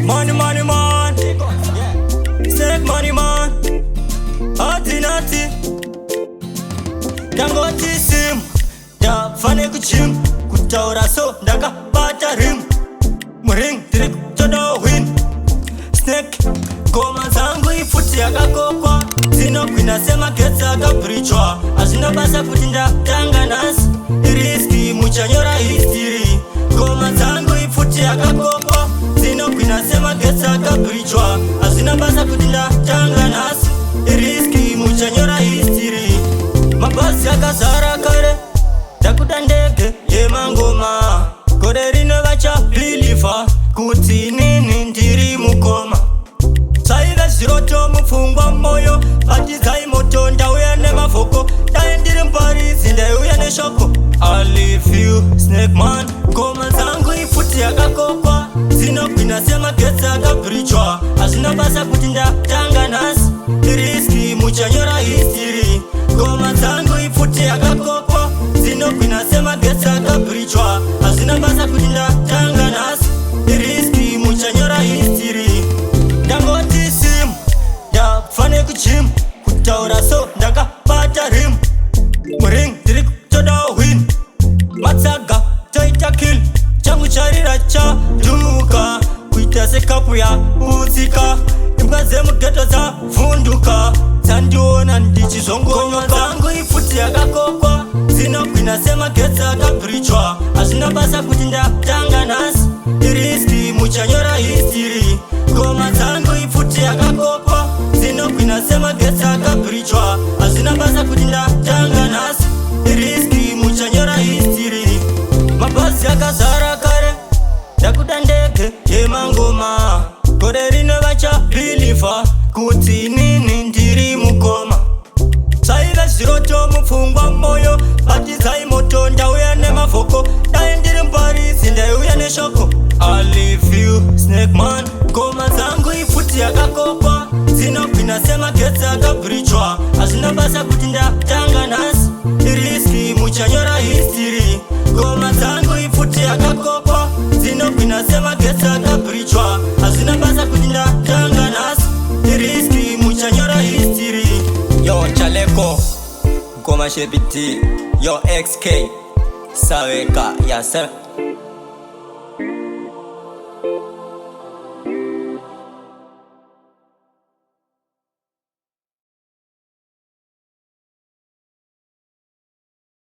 Money, money, man. Snake money, man. Ati nati. Dangoti sim. Da fane kuchim. Kutaura so daga pata rim. Muring trick todo win. Snake goma zangu ifuti akakokwa. Zino kwina sema ketsa kaprichwa. Azina basa kutinda tanga nasi. Iriski muchanyora history. Goma zangu ifuti akakokwa. Zino kwina sema ketsa kaprichwa. Azina basa kutinda tanga nasi. Iriski muchanyora history. Mabasi akazara kare. Takuta ndege ye mangoma. Kode rino vacha lilifa. Kuti nini ndiri mukoma. Saive ziroto mufungwa moyo. Pati zai moto ndauya ne mafoko. Dae ndiri mparizi ndauya ne shoko. I leave you, snake man. Goma zangu ifuti akakokwa. Zino kwina sema ketsa akaprichwa. Azina basa kutinda tanga nasi. Iriski muchanyora history. Goma zangu ifuti akakokwa. Zino kwina sema ketsa akaprichwa. Azina basa kutinda tanga nasi. Iriski muchanyora history. Dangoti sim. Da fane kuchim. Kutaura so daga pata rim. Muring trick todo win. Matsaga toita kill. Changu charira cha duka. Kuita se kapu ya uzika. Imkaze mugeto za funduka. Zandiona ndichi zongonyoka. Zangu ifuti akakokwa. Zino kwina sema ketsa akaprichwa. Azina basa kutinda tanga nasi. Iriski muchanyora history. Goma zangu ifuti akakokwa. Zino kwina sema ketsa akaprichwa. Azina basa kutinda tanga nasi. Iriski muchanyora history. Mabasi akazara kare. Takuta ndege ye mangoma. Kode rino vacha lilifa. Kuti nini ndiri mukoma. Saive ziroto mufungwa moyo. Pati zai moto ndauya ne mafoko. Dae ndiri mparizi ndauya ne shoko. I leave you, snake man. Goma zangu ifuti akakokwa. Zino kwina sema ketsa akaprichwa. Azina basa kutinda tanga nasi. Iriski muchanyora history. Goma zangu ifuti akakokwa. Zino kwina sema ketsa akaprichwa. Azina basa kutinda tanga nasi. Iriski muchanyora history. Yo chaleko Goma shebiti. Yo XK Saweka yasa.